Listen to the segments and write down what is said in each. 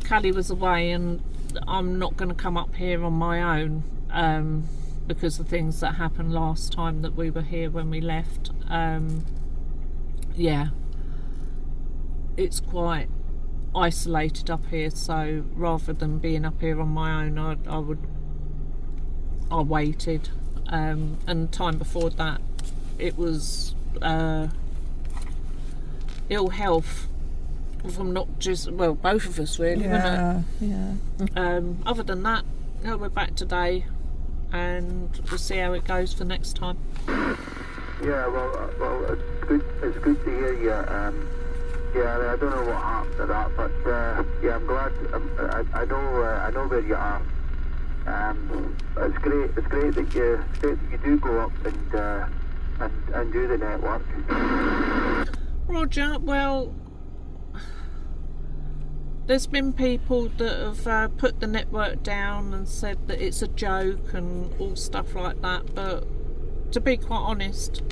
Callie was away, and I'm not going to come up here on my own because of things that happened last time that we were here when we left. Yeah, it's quite isolated up here, so rather than being up here on my own, I waited. And time before that, it was ill health from not just, well, both of us really, wasn't it? Other than that, we're back today, and we'll see how it goes for next time. Yeah, well, it's good to hear you. Yeah, I don't know what happened to that, but yeah, I'm glad. I know where you are. It's great that you do go up and do the network. Roger, well, there's been people that have put the network down and said that it's a joke and all stuff like that, but to be quite honest,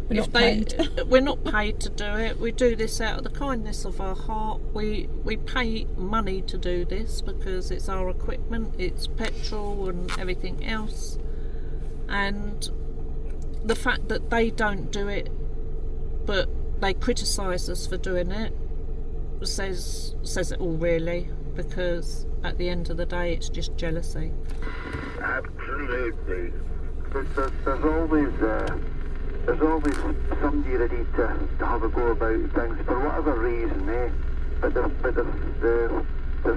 we're not paid to do it. We do this out of the kindness of our heart. We pay money to do this because it's our equipment, it's petrol and everything else, and the fact that they don't do it but they criticise us for doing it says it all really, because at the end of the day it's just jealousy. Absolutely. There's always somebody ready to have a go about things for whatever reason, eh? But the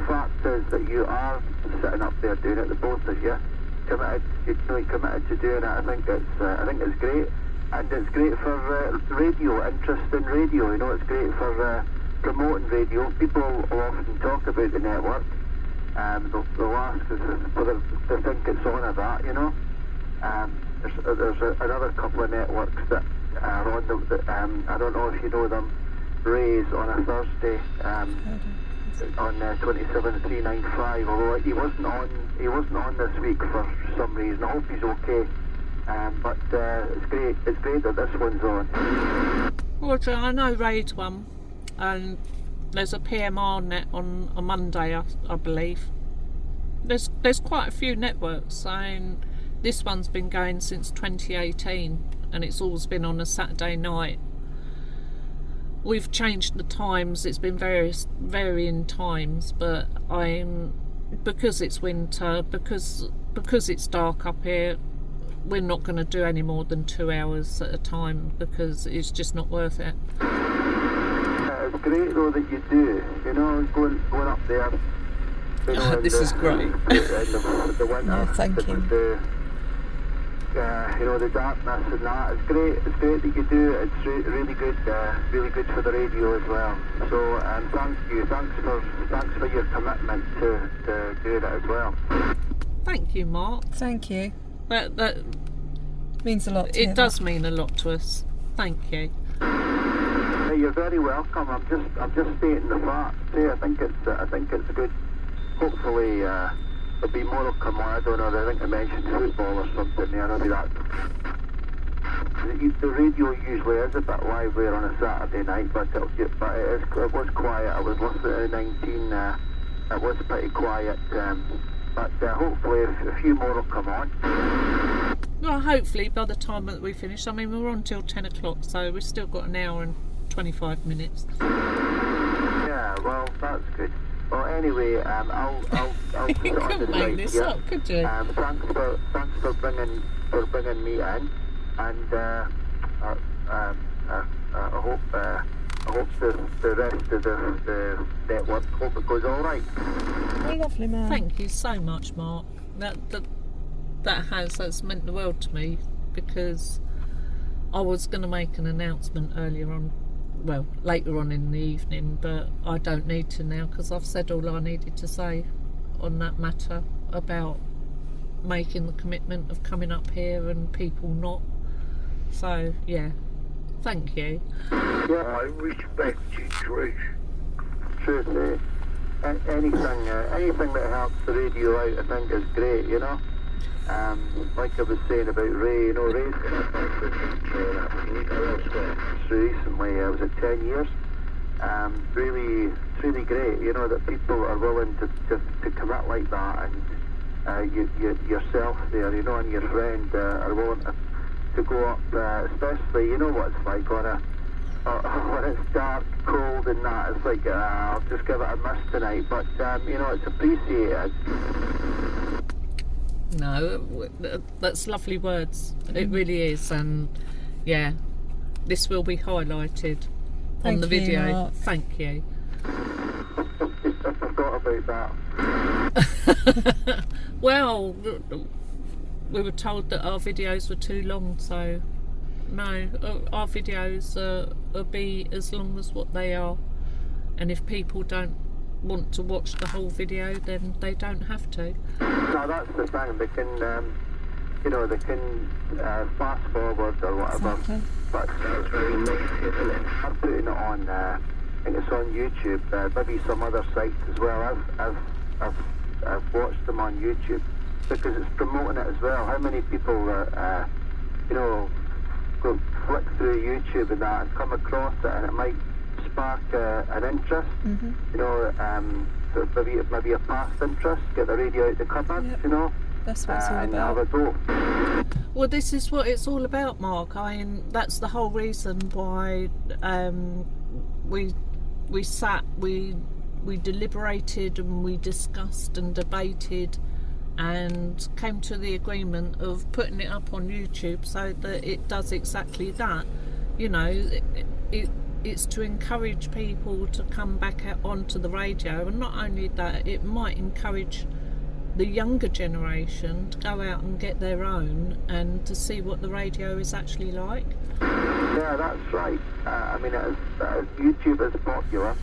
fact is that you are sitting up there doing it, the both of you, committed to doing it. I think it's great, and it's great for radio, interest in radio. You know, it's great for promoting radio. People will often talk about the network, they'll ask us whether they think it's on or that, you know. There's another couple of networks that are on I don't know if you know them. Ray's on a Thursday on 27395. Although he wasn't on this week for some reason. I hope he's okay. But it's great that this one's on. Roger, I know Ray's one, and there's a PMR net on a Monday, I believe. There's quite a few networks, and this one's been going since 2018, and it's always been on a Saturday night. We've changed the times, it's been varying times, but because it's winter, because it's dark up here, we're not going to do any more than 2 hours at a time because it's just not worth it. It's great though that you do, you know, going up there. You know, this is great. The winter, yeah, thank you. You know, the darkness and that. It's great that you do it. It's really good for the radio as well. So, thank you. Thanks for your commitment to doing it as well. Thank you, Mark. Thank you. That means a lot to you. It does mean a lot to us. Thank you. Yeah, you're very welcome. I'm just stating the facts. Yeah, I think it's good. Hopefully, there'll be more will come on. I don't know. I think they mentioned football or something. Yeah, maybe that. The radio usually is a bit livelier on a Saturday night, but it was quiet. I was listening to 19. It was pretty quiet. But hopefully a few more will come on. Well, hopefully by the time that we finish. I mean, we're on till 10 o'clock, so we've still got an hour and 25 minutes. Yeah, well, that's good. Well, anyway, I'll you couldn't make this up, could you? Thanks for bringing me in, and I hope the rest of the network, hope it goes all right. Oh, lovely, man. Thank you so much, Mark. That's meant the world to me, because I was going to make an announcement later on in the evening, but I don't need to now because I've said all I needed to say on that matter about making the commitment of coming up here and people not. So yeah, thank you. Yeah, I respect you, Trish. Truth, anything that helps the radio out, I think is great, you know. Like I was saying about Ray, you know, Ray's been a recently, was it 10 years? it's really great, you know, that people are willing to commit like that, and yourself there, you know, and your friend are willing to go up, especially, you know what it's like on a when it's dark, cold and that, it's like, I'll just give it a miss tonight, but, you know, it's appreciated. No, that's lovely words. It really is, and yeah, this will be highlighted on the video. Mark. Thank you. I forgot about that. Well, we were told that our videos were too long, so no, our videos will be as long as what they are, and if people don't want to watch the whole video, then they don't have to. No, that's the thing. They can, you know, they can fast forward or whatever. Exactly. But it's very negative, isn't it? I'm putting it on. I think it's on YouTube. Maybe some other sites as well. I've watched them on YouTube because it's promoting it as well. How many people, you know, go flick through YouTube and that and come across it, and it might spark an interest. Mm-hmm. You know, so maybe a past interest. Get the radio out the cupboard. Yep. You know. That's what it's all And have about. a go. Well, this is what it's all about, Mark. I mean, that's the whole reason why we sat, we deliberated and we discussed and debated and came to the agreement of putting it up on YouTube so that it does exactly that. You know, it's to encourage people to come back out onto the radio, and not only that, it might encourage the younger generation to go out and get their own and to see what the radio is actually like. Yeah, that's right. I mean, YouTube is popular,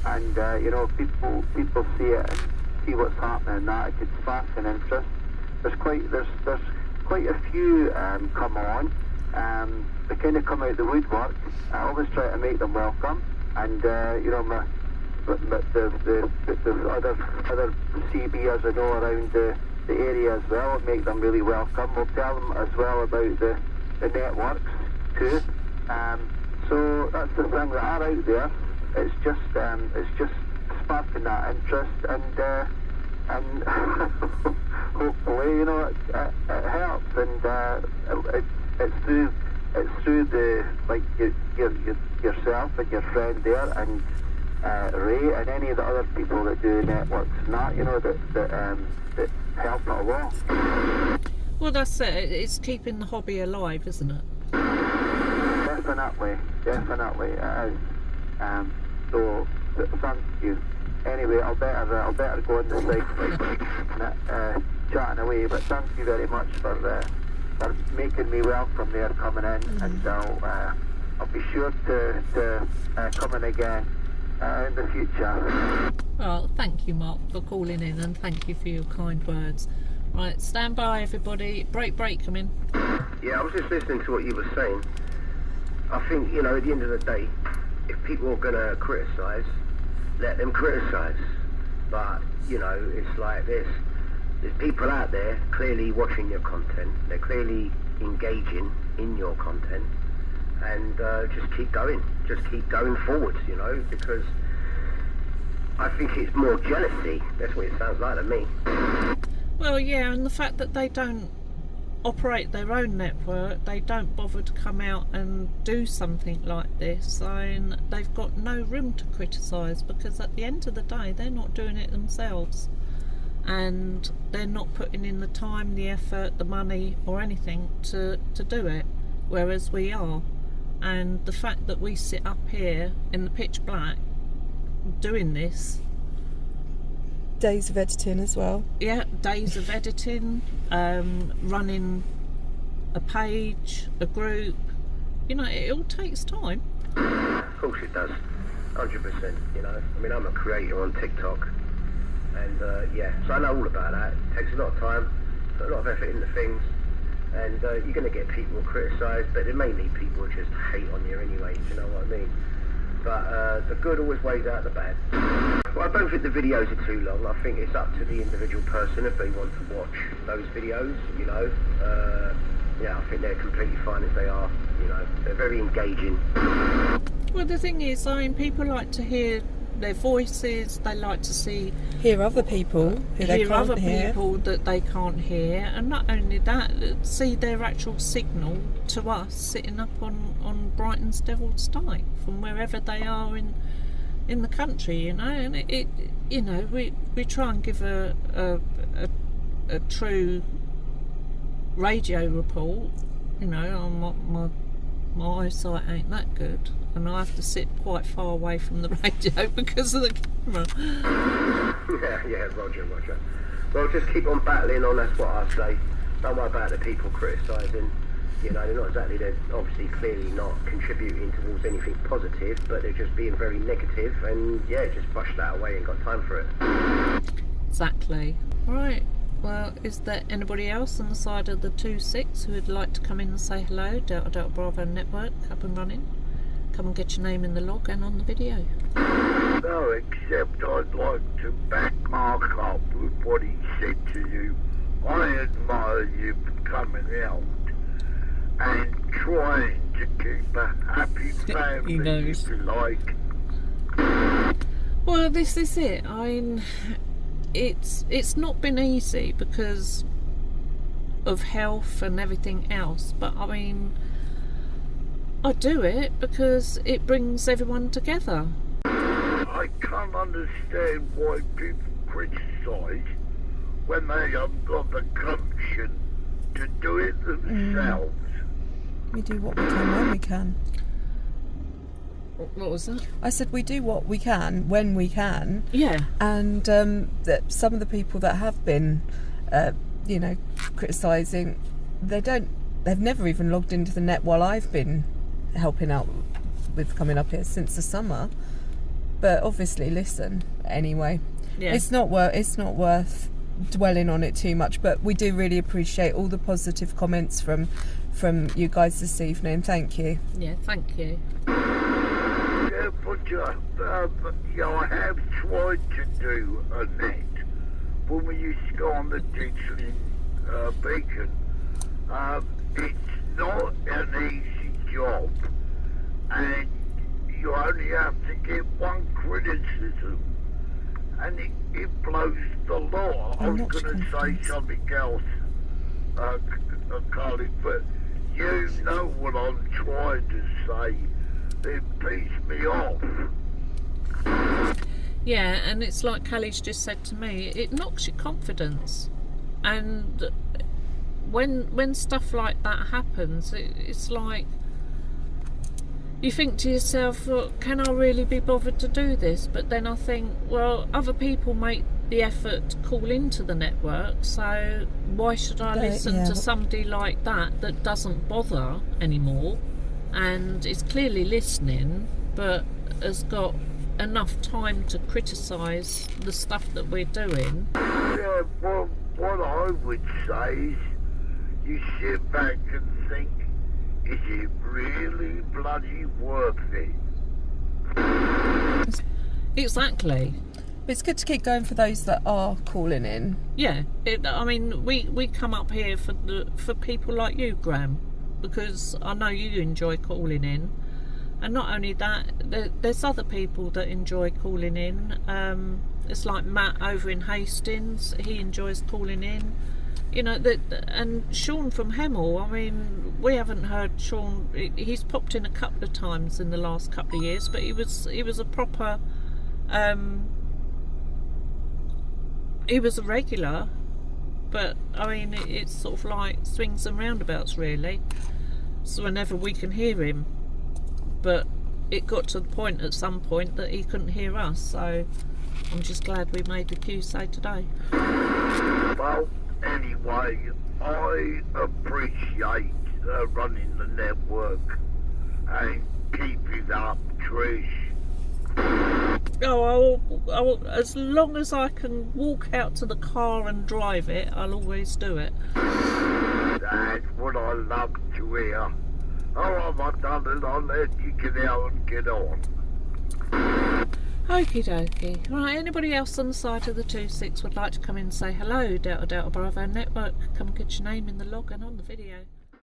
and you know, people see it and see what's happening. And that it could spark an interest. There's quite a few come on. They kind of come out the woodwork. I always try to make them welcome, and you know, but the other CBers I know around the area as well, make them really welcome. We'll tell them as well about the networks too. So that's the thing that are out there. It's just sparking that interest, and hopefully, you know, it helps, and it's through the, like, yourself and your friend there, and Ray and any of the other people that do networks and that, you know, that help it along. Well, that's it. It's keeping the hobby alive, isn't it? Definitely, it is. So thank you. Anyway, I'll better go on the site chatting away. But thank you very much for making me welcome there, coming in, and I'll be sure to come in again in the future. Well, thank you, Mark, for calling in, and thank you for your kind words. Right, stand by, everybody. Break, come in. Yeah, I was just listening to what you were saying. I think, you know, at the end of the day, if people are going to criticise, let them criticise. But, you know, it's like this. There's people out there clearly watching your content. They're clearly engaging in your content. And just keep going. Just keep going forwards, you know, because I think it's more jealousy. That's what it sounds like to me. Well, yeah, and the fact that they don't operate their own network, they don't bother to come out and do something like this, and they've got no room to criticise, because at the end of the day, they're not doing it themselves. And they're not putting in the time, the effort, the money or anything to do it, whereas we are. And the fact that we sit up here in the pitch black doing this, Days of editing as well. yeah, days of editing, running a page, a group, you know, it all takes time. Of course it does. 100%, you know. I mean, I'm a creator on TikTok. And yeah, so I know all about that. It takes a lot of time, put a lot of effort into things, and you're going to get people criticised, but there mainly people who just hate on you anyway, do you know what I mean? But the good always weighs out the bad. Well, I don't think the videos are too long. I think it's up to the individual person if they want to watch those videos, you know. Yeah, I think they're completely fine as they are, you know. They're very engaging. Well, the thing is, I mean, people like to hear their voices. They like to hear other people who they hear can't other hear. people that they can't hear, and not only that, see their actual signal to us sitting up on Brighton's Devil's Dyke from wherever they are in the country, you know. And it you know, we try and give a true radio report. You know, my eyesight ain't that good, and I have to sit quite far away from the radio because of the camera. Yeah, Roger. Well, just keep on battling on, that's what I say. Don't worry about the people criticising. You know, they're obviously clearly not contributing towards anything positive, but they're just being very negative, and yeah, just brush that away, ain't got time for it. Exactly. Right. Well, is there anybody else on the side of the 2-6 who would like to come in and say hello? Delta Bravo Network, up and running. Come and get your name in the log and on the video. No, except I'd like to back Mark up with what he said to you. I admire you for coming out and trying to keep a happy family, He knows. if you like. Well, this is it. I mean, it's not been easy because of health and everything else, but I mean, I do it because it brings everyone together. I can't understand why people criticise when they have got the gumption to do it themselves. We do what we can when we can. What was that? I said we do what we can when we can. Yeah. And that some of the people that have been, you know, criticising, they've never even logged into the net while I've been helping out with coming up here since the summer. But obviously, listen, anyway, Yeah. it's not worth dwelling on it too much. But we do really appreciate all the positive comments from you guys this evening. Thank you. Yeah, thank you. Yeah, but you know, I have tried to do a net when we used to go on the Ditchling Beacon. It's not an easy job, and you only have to get one criticism, and it blows the lot. I was not going to say confident. something else, Carly, but you know what I'm trying to say. It pisses me off. Yeah, and it's like Callie's just said to me, it knocks your confidence. And when stuff like that happens, it's like you think to yourself, well, can I really be bothered to do this? But then I think, well, other people make the effort to call into the network, so why should I listen to somebody like that doesn't bother anymore and is clearly listening but has got enough time to criticise the stuff that we're doing? Yeah, well, what I would say is you sit back and think, is it really bloody worth it? Exactly. It's good to keep going for those that are calling in. Yeah, I mean, we come up here for people like you, Graham, because I know you enjoy calling in, and not only that, there's other people that enjoy calling in. It's like Matt over in Hastings; he enjoys calling in. You know, and Sean from Hemel. I mean, we haven't heard Sean. He's popped in a couple of times in the last couple of years, but he was a proper. He was a regular, but I mean, it's sort of like swings and roundabouts, really. So whenever we can hear him, but it got to the point at some point that he couldn't hear us. So I'm just glad we made the QSA today. Well, anyway, I appreciate running the network and keeping up, Trish. Oh, I'll, as long as I can walk out to the car and drive it, I'll always do it. That's what I love to hear. All right, my darling, I'll let you get out and get on. Okie dokie. Right, anybody else on the side of the 2-6 would like to come in and say hello? Delta Bravo Network, come get your name in the log and on the video.